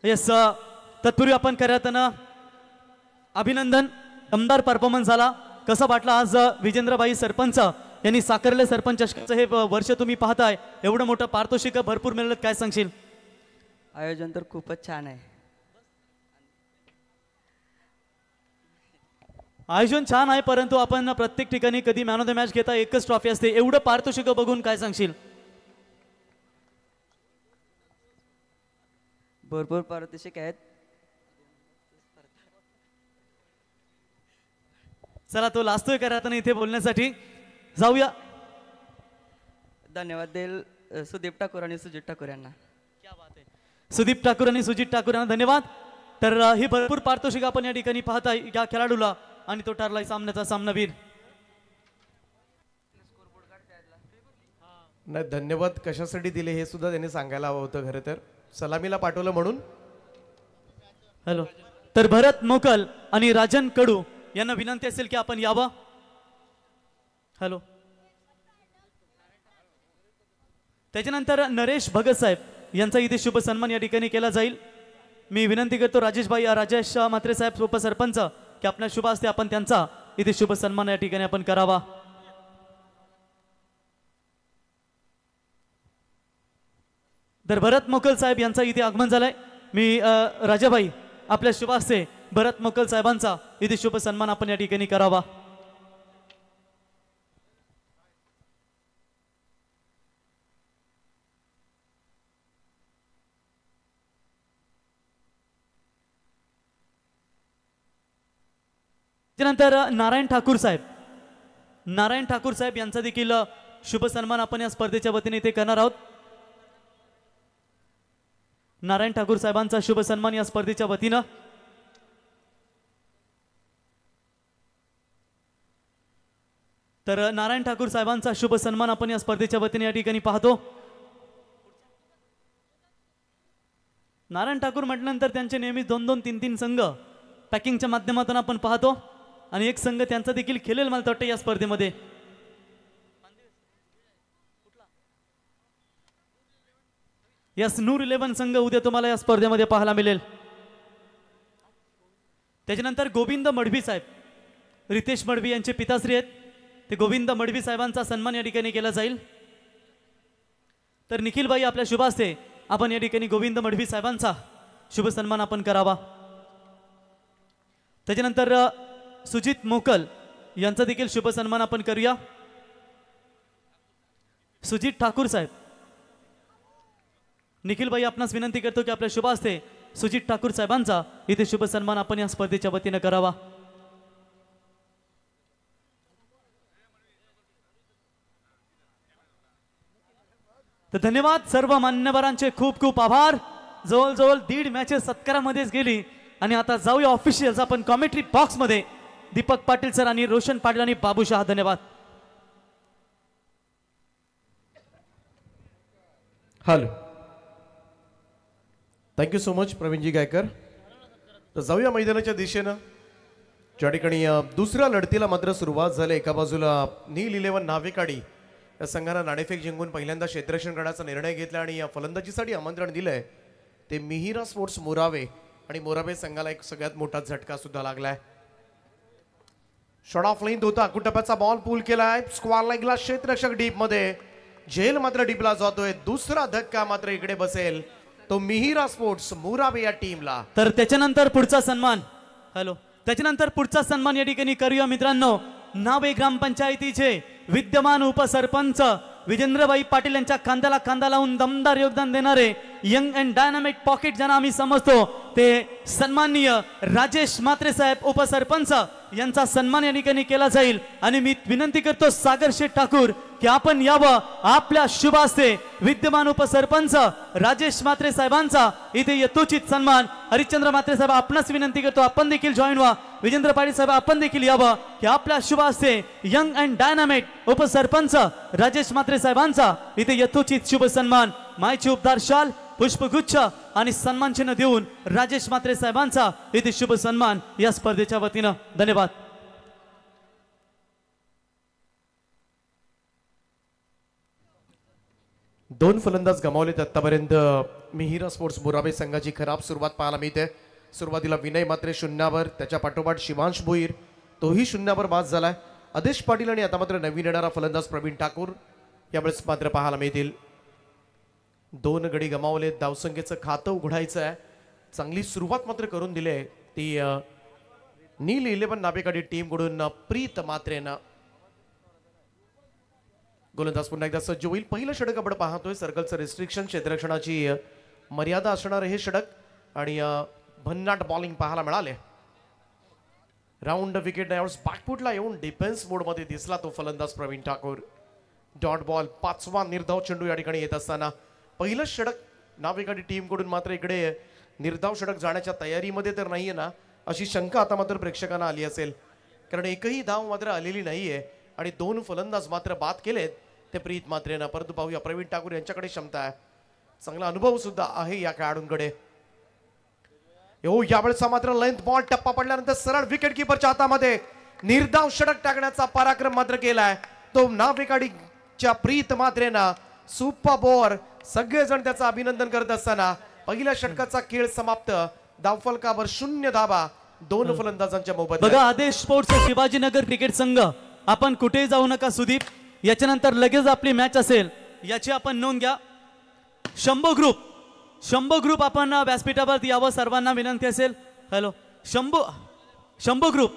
Yes तत्पूर्वी आपण करताना अभिनंदन दमदार परफॉर्मन्स झाला. कसं वाटलं आज विजेंद्रबाई सरपंच यांनी साकारले सरपंच चषकाचं हे वर्ष तुम्ही पाहताय, एवढं मोठं पारितोषिक भरपूर मिळालं, काय सांगशील? आयोजन तर खूपच छान आहे. आयोजन छान आहे, परंतु आपण प्रत्येक ठिकाणी कधी मॅन ऑफ द मॅच घेता एकच ट्रॉफी असते, एवढं पारितोषिक बघून काय सांगशील? भरपूर पारितोषिक आहेत. चला तो लाजतोय करताना इथे बोलण्यासाठी. जाऊया. धन्यवाद देईल सुदीप ठाकूर आणि सुजित ठाकूर यांना. सुदीप ठाकूर आणि सुजित ठाकूर यांना धन्यवाद. तर ही भरपूर पारितोषिक आपण या ठिकाणी पाहताय या खेळाडूला, आणि तो ठरलाय सामन्याचा सामनावीर. नाही, धन्यवाद कशासाठी दिले हे सुद्धा त्यांनी सांगायला हवं होतं. खरं तर सलामीला पाठवलं म्हणून. हॅलो. तर भरत मोकल आणि राजन कडू यांना विनंती असेल की आपण यावं. हॅलो. त्याच्यानंतर नरेश भगत साहेब यांचा इथे शुभ सन्मान या ठिकाणी केला जाईल. मी विनंती करतो राजेश म्हात्रे साहेब उपसरपंच की आपल्या शुभ हस्ते आपण त्यांचा इथे शुभ सन्मान या ठिकाणी आपण करावा. तर भरत मोकल साहेब यांचा इथे आगमन झालंय. मी राजाबाई आपल्या शुभ हस्ते भरत मोकल साहेबांचा इथे शुभ सन्मान आपण या ठिकाणी करावा. त्यानंतर नारायण ठाकूर साहेब यांचा देखील शुभ सन्मान आपण या स्पर्धेच्या वतीने इथे करणार आहोत. नारायण ठाकूर साहेबांचा शुभ सन्मान या स्पर्धेच्या वतीनं. तर नारायण ठाकूर साहेबांचा शुभ सन्मान आपण या स्पर्धेच्या वतीने या ठिकाणी पाहतो. नारायण ठाकूर म्हटल्यानंतर त्यांचे नेहमी 2-2, 3-3 संघ पॅकिंगच्या माध्यमातून आपण पाहतो, आणि एक संघ त्यांचा देखील खेळेल मला वाटतं या स्पर्धेमध्ये. यस, नूर 11 संघ उद्या तुम्हाला या स्पर्धेमध्ये पाहायला मिळेल. त्याच्यानंतर गोविंद मडवी साहेब, रितेश मडवी यांचे पिताश्री आहेत, ते गोविंद मडवी साहेबांचा सन्मान या ठिकाणी केला जाईल. तर निखिलबाई आपल्या शुभ हस्ते आपण या ठिकाणी गोविंद मडवी साहेबांचा शुभ सन्मान आपण करावा. त्याच्यानंतर सुजित मोकल यांचा देखील शुभ सन्मान आपण करूया. सुजित ठाकूर साहेब, निखिलबाई आपणास विनंती करतो की आपल्या शुभ हस्ते सुजित ठाकूर साहेबांचा इथे शुभ सन्मान आपण या स्पर्धेच्या वतीनं करावा. तर धन्यवाद सर्व मान्यवरांचे, खूप खूप आभार. जवळजवळ 1.5 मॅचेस सत्कारामध्येच गेली, आणि आता जाऊया ऑफिशियल्स आपण कॉमेंट्री बॉक्स मध्ये. दीपक पाटील सर आणि रोशन पाटील आणि बाबू शहा, धन्यवाद. Hello, thank you so much Pravinji Gaikar. तर जाऊया मैदानाच्या दिशेनं, ज्या ठिकाणी दुसऱ्या लढतीला मात्र सुरुवात झाली. एका बाजूला नील 11 नावेकाडी या संघानं नाणेफेक जिंकून पहिल्यांदा क्षेत्ररक्षण करण्याचा निर्णय घेतला, आणि या फलंदाजीसाठी आमंत्रण दिलंय ते मिहिरा स्पोर्ट्स मोरावे, आणि मोरावे संघाला एक सगळ्यात मोठा झटका सुद्धा लागलाय. शॉट ऑफ लेंथ होता, कुटप्याचा बॉल पूल केलाय, स्क्वार लेगला क्षेत्ररक्षक डीप मध्ये, झेल मात्र डीपला जातोय. दुसरा धक्का मात्र इकडे बसेल तो मिहिरा स्पोर्ट्स मोरावे या टीमला. तर त्याच्यानंतर पुढचा सन्मान, हॅलो, त्याच्यानंतर पुढचा सन्मान या ठिकाणी करूया मित्रांनो. नावे ग्रामपंचायतीचे विद्यमान उपसरपंच विजेंद्रबाई पाटील यांच्या खांद्याला खांदा लावून दमदार योगदान देणारे यंग अँड डायनामिक पॉकेट ज्यांना आम्ही समजतो, ते सन्माननीय राजेश म्हात्रे साहेब उपसरपंच यांचा सन्मान या ठिकाणी केला जाईल. आणि मी विनंती करतो सागर शेठ ठाकूर की आपण यावं. आपल्या शुभ हस्ते विद्यमान उपसरपंच राजेश म्हात्रे साहेबांचा इथे यथोचित सन्मान. हरिश्चंद्र म्हात्रे साहेब आपणास विनंती करतो आपण देखील जॉईन व्हा. विजेंद्र पाटील साहेब आपण देखील यावं की आपल्या शुभ हस्ते यंग अँड डायनामिक उपसरपंच राजेश म्हात्रे साहेबांचा इथे यथोचित शुभ सन्मान. मायची उपदार शाल, पुष्पगुच्छ आणि सन्मान चिन्ह देऊन राजेश म्हात्रे साहेबांचा इथे शुभ सन्मान या स्पर्धेच्या वतीनं. धन्यवाद. 2 फलंदाज गमावलेत आतापर्यंत. मिहिरा स्पोर्ट्स बोराबे संघाची खराब सुरुवात पाहायला मिळते. सुरुवातीला विनय मात्रे 0वर, त्याच्या पाठोपाठ शिवांश भोईर तोही 0वर बाद झालाय. आदेश पाटील आणि आता मात्र नवीन येणारा फलंदाज प्रवीण ठाकूर यावेळेस मात्र पाहायला मिळतील. 2 गडी गमावले. धावसंख्येचं खातं उघडायचं आहे. चांगली सुरुवात मात्र करून दिली आहे ती नील 11 नावेकाडी टीम कडून प्रीत मात्रेनं. गोलंदाज पुन्हा एकदा सज्ज होईल. पहिलं षटक आपण पाहतोय. सर्कलचं रिस्ट्रिक्शन, क्षेत्ररक्षणाची मर्यादा असणार हे षटक आणि भन्नाट बॉलिंग पाहायला मिळाले. राऊंड विकेट यावेळेस बॅकफुटला येऊन डिफेन्स मोडमध्ये दिसला तो फलंदाज प्रवीण ठाकूर. डॉट बॉल 5वा निर्धाव चेंडू या ठिकाणी येत असताना पहिलं षटक नावेकाडी टीम कडून मात्र इकडे निर्धाव षटक जाण्याच्या तयारीमध्ये तर नाहीये ना अशी शंका आता मात्र प्रेक्षकांना आली असेल, कारण एकही धाव मात्र आलेली नाहीये आणि 2 फलंदाज मात्र बाद केलेत ते प्रीत मात्रेनं. परंतु पाहूया प्रवीण ठाकूर यांच्याकडे क्षमता आहे, चांगला अनुभव सुद्धा आहे या खेळाडूंकडे. यावेळेचा मात्र लेंथ बॉल टप्पा पडल्यानंतर सरळ विकेट किपरच्या हातामध्ये निर्धाव षटक टाकण्याचा पराक्रम मात्र केलाय तो नावेकाडीच्या प्रीत मात्रेनं. सुपर बोर, सगळेजण त्याचं अभिनंदन करत असताना पहिल्या षटकाचा खेळ समाप्त. धावफलकावर 0 धावा 2 फलंदाजांच्या मोबदल्यात. बघा आदेश स्पोर्ट्स शिवाजीनगर क्रिकेट संघ, आपण कुठेही जाऊ नका सुदीप, याच्यानंतर लगेच आपली मॅच असेल याची आपण नोंद घ्या. शंभो ग्रुप आपण व्यासपीठावर यावं सर्वांना विनंती असेल. Hello Shambho group